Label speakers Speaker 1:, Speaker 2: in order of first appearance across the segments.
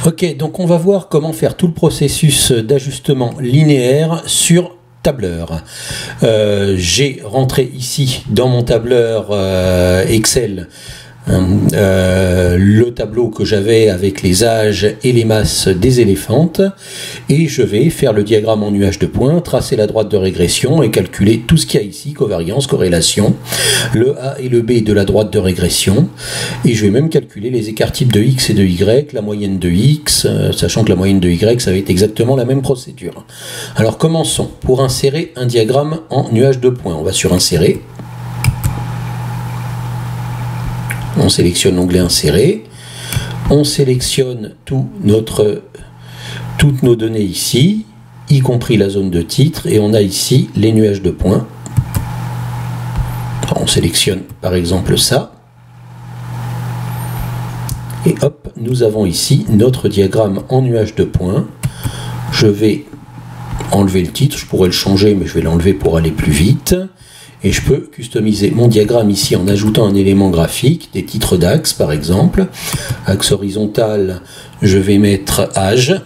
Speaker 1: Ok, donc on va voir comment faire tout le processus d'ajustement linéaire sur tableur. J'ai rentré ici dans mon tableur Excel le tableau que j'avais avec les âges et les masses des éléphantes, et je vais faire le diagramme en nuage de points, tracer la droite de régression et calculer tout ce qu'il y a ici, covariance, corrélation, le A et le B de la droite de régression, et je vais même calculer les écarts types de X et de Y, la moyenne de X, sachant que la moyenne de Y, ça va être exactement la même procédure. Alors commençons. Pour insérer un diagramme en nuage de points, on va sur insérer. On sélectionne l'onglet insérer, on sélectionne toutes nos données ici, y compris la zone de titre, et on a ici les nuages de points. Alors on sélectionne par exemple ça, et hop, nous avons ici notre diagramme en nuage de points. Je vais enlever le titre, je pourrais le changer, mais je vais l'enlever pour aller plus vite. Et je peux customiser mon diagramme ici en ajoutant un élément graphique, des titres d'axe par exemple. Axe horizontal, je vais mettre âge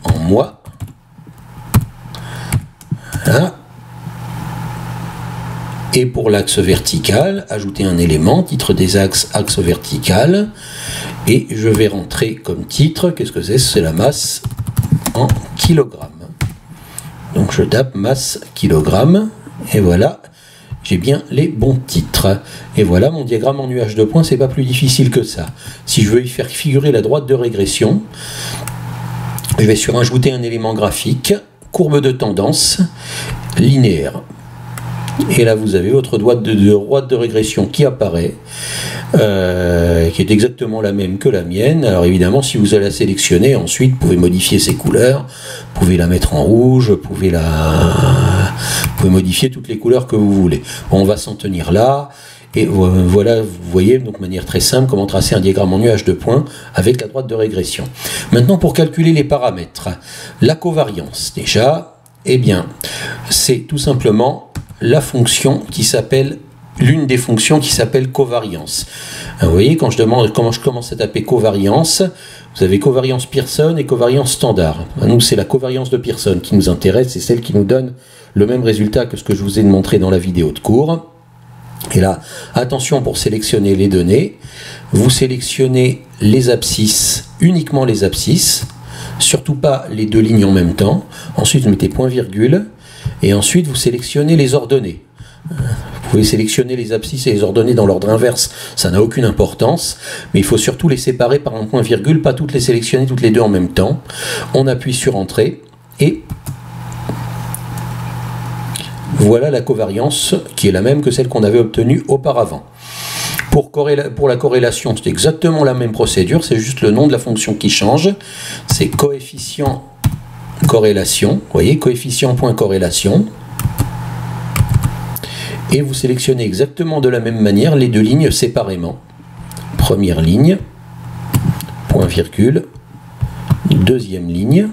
Speaker 1: en mois. Voilà. Et pour l'axe vertical, ajouter un élément, titre des axes, axe vertical. Et je vais rentrer comme titre, qu'est-ce que c'est? C'est la masse en kilogrammes. Donc je tape masse kilogramme, et voilà, j'ai bien les bons titres. Et voilà, mon diagramme en nuage de points, c'est pas plus difficile que ça. Si je veux y faire figurer la droite de régression, je vais sur ajouter un élément graphique, courbe de tendance, linéaire. Et là vous avez votre droite de régression qui apparaît, qui est exactement la même que la mienne. Alors évidemment, si vous allez la sélectionner, ensuite vous pouvez modifier ses couleurs, vous pouvez la mettre en rouge, vous pouvez modifier toutes les couleurs que vous voulez. Bon, on va s'en tenir là. Et voilà, vous voyez, donc de manière très simple, comment tracer un diagramme en nuage de points avec la droite de régression. Maintenant, pour calculer les paramètres, la covariance, déjà, eh bien, c'est tout simplement la fonction qui s'appelle, l'une des fonctions qui s'appelle covariance. Vous voyez, quand je commence à taper covariance, vous avez covariance Pearson et covariance standard. Nous, c'est la covariance de Pearson qui nous intéresse, c'est celle qui nous donne le même résultat que ce que je vous ai montré dans la vidéo de cours. Et là, attention, pour sélectionner les données, vous sélectionnez les abscisses, uniquement les abscisses, surtout pas les deux lignes en même temps. Ensuite, vous mettez point virgule, et ensuite vous sélectionnez les ordonnées. Vous pouvez sélectionner les abscisses et les ordonnées dans l'ordre inverse, ça n'a aucune importance, mais il faut surtout les séparer par un point virgule, pas toutes les sélectionner toutes les deux en même temps. On appuie sur entrée, et voilà la covariance qui est la même que celle qu'on avait obtenue auparavant. Pour la corrélation, c'est exactement la même procédure, c'est juste le nom de la fonction qui change. C'est coefficient corrélation, vous voyez, coefficient.corrélation. Et vous sélectionnez exactement de la même manière les deux lignes séparément. Première ligne, point virgule, deuxième ligne.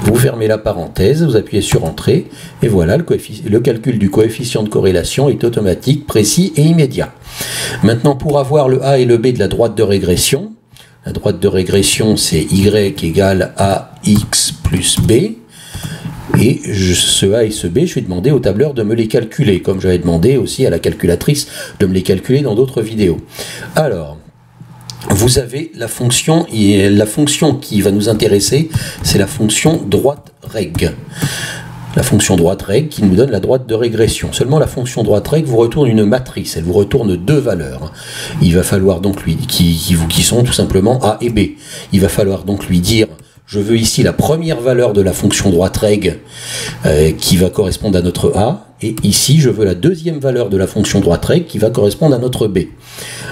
Speaker 1: Vous fermez la parenthèse, vous appuyez sur entrée, et voilà, le calcul du coefficient de corrélation est automatique, précis et immédiat. Maintenant, pour avoir le A et le B de la droite de régression, la droite de régression c'est Y égale AX plus B, et ce A et ce B, je vais demander au tableur de me les calculer, comme j'avais demandé aussi à la calculatrice de me les calculer dans d'autres vidéos. Alors, vous avez la fonction, et la fonction qui va nous intéresser, c'est la fonction droite rég. La fonction droite rég qui nous donne la droite de régression. Seulement la fonction droite rég vous retourne une matrice, elle vous retourne deux valeurs. Il va falloir donc qui sont tout simplement A et B. Il va falloir donc lui dire, je veux ici la première valeur de la fonction droite rég qui va correspondre à notre A, et ici je veux la deuxième valeur de la fonction droite rég qui va correspondre à notre B.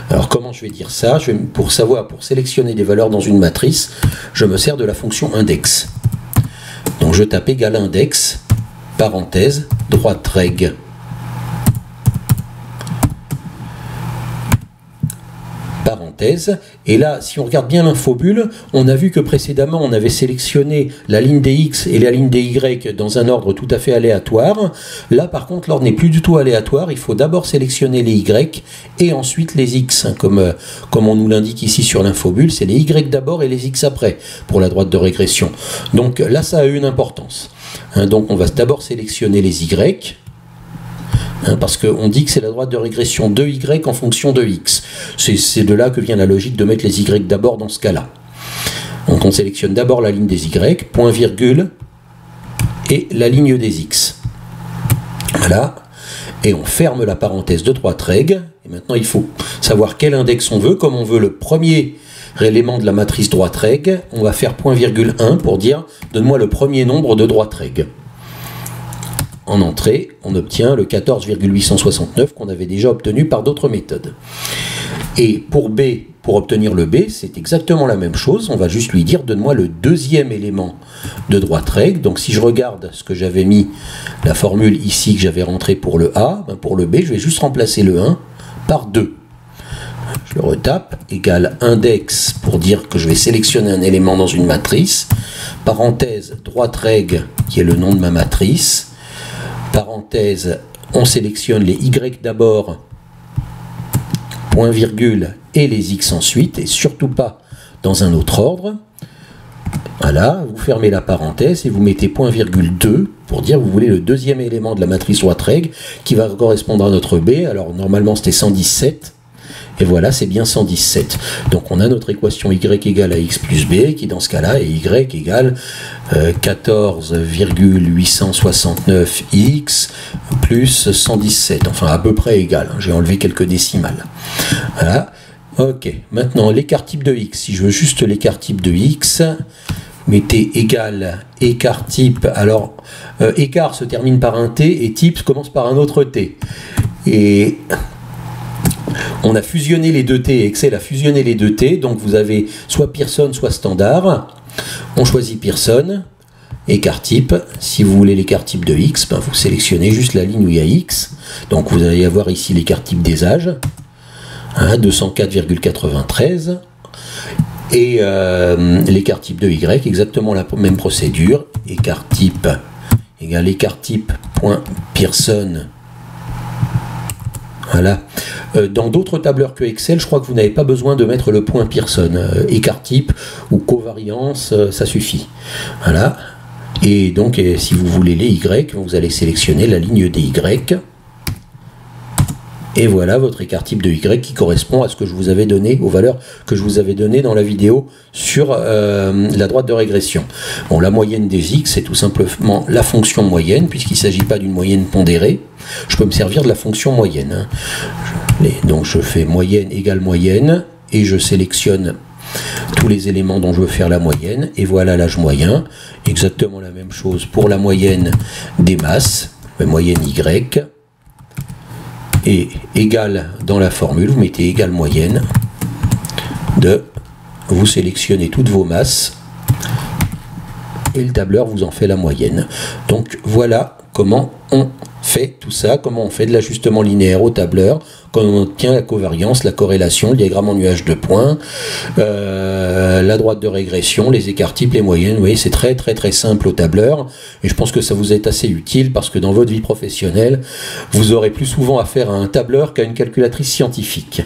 Speaker 1: Alors comment je vais dire ça? Pour sélectionner des valeurs dans une matrice, je me sers de la fonction index. Donc je tape égal index, parenthèse, droite rég. parenthèse. Et là, si on regarde bien l'infobule, on a vu que précédemment, on avait sélectionné la ligne des X et la ligne des Y dans un ordre tout à fait aléatoire. Là, par contre, l'ordre n'est plus du tout aléatoire. Il faut d'abord sélectionner les Y et ensuite les X. Comme on nous l'indique ici sur l'infobule, c'est les Y d'abord et les X après pour la droite de régression. Donc là, ça a une importance. Donc on va d'abord sélectionner les Y. Parce qu'on dit que c'est la droite de régression de Y en fonction de X. C'est de là que vient la logique de mettre les Y d'abord dans ce cas-là. Donc on sélectionne d'abord la ligne des Y, point virgule, et la ligne des X. Voilà. Et on ferme la parenthèse de droite rég. Et maintenant il faut savoir quel index on veut. Comme on veut le premier élément de la matrice droite rég, on va faire point virgule 1 pour dire donne-moi le premier nombre de droite rég. En entrée, on obtient le 14,869 qu'on avait déjà obtenu par d'autres méthodes. Et pour B, pour obtenir le B, c'est exactement la même chose. On va juste lui dire, donne-moi le deuxième élément de droite rég. Donc si je regarde ce que j'avais mis, la formule ici que j'avais rentrée pour le A, pour le B, je vais juste remplacer le 1 par 2. Je le retape, égale index pour dire que je vais sélectionner un élément dans une matrice. Parenthèse, droite rég, qui est le nom de ma matrice. Parenthèse, on sélectionne les Y d'abord, point virgule, et les X ensuite, et surtout pas dans un autre ordre. Voilà, vous fermez la parenthèse et vous mettez point virgule 2 pour dire que vous voulez le deuxième élément de la matrice droite rég qui va correspondre à notre B. Alors normalement c'était 117. Et voilà, c'est bien 117. Donc on a notre équation y égale à x plus b, qui dans ce cas-là est y égale 14,869x plus 117. Enfin à peu près égal, hein. J'ai enlevé quelques décimales. Voilà. Ok, maintenant l'écart type de x. Si je veux juste l'écart type de x, mettez égal écart type. Alors écart se termine par un t et type commence par un autre t. Et on a fusionné les deux t, Excel a fusionné les deux t, donc vous avez soit Pearson, soit standard. On choisit Pearson, écart type. Si vous voulez l'écart type de x, vous sélectionnez juste la ligne où il y a x. Donc vous allez avoir ici l'écart type des âges, 204,93. Et l'écart type de y, exactement la même procédure. Écart type égale écart type point Pearson. Voilà. Dans d'autres tableurs que Excel, je crois que vous n'avez pas besoin de mettre le point Pearson. Écart type ou covariance, ça suffit. Voilà. Et donc, si vous voulez les Y, vous allez sélectionner la ligne des Y. Et voilà votre écart type de Y qui correspond à ce que je vous avais donné, aux valeurs que je vous avais données dans la vidéo sur la droite de régression. Bon, la moyenne des X, c'est tout simplement la fonction moyenne, puisqu'il ne s'agit pas d'une moyenne pondérée. Je peux me servir de la fonction moyenne. Donc je fais moyenne égale moyenne, et je sélectionne tous les éléments dont je veux faire la moyenne, et voilà l'âge moyen. Exactement la même chose pour la moyenne des masses, la moyenne Y. Et égal dans la formule, vous mettez égal moyenne de, vous sélectionnez toutes vos masses et le tableur vous en fait la moyenne. Donc voilà comment on fait tout ça, comment on fait de l'ajustement linéaire au tableur, comment on obtient la covariance, la corrélation, le diagramme en nuage de points, la droite de régression, les écarts types, les moyennes. Vous voyez, c'est très simple au tableur, et je pense que ça vous est assez utile parce que dans votre vie professionnelle, vous aurez plus souvent affaire à un tableur qu'à une calculatrice scientifique.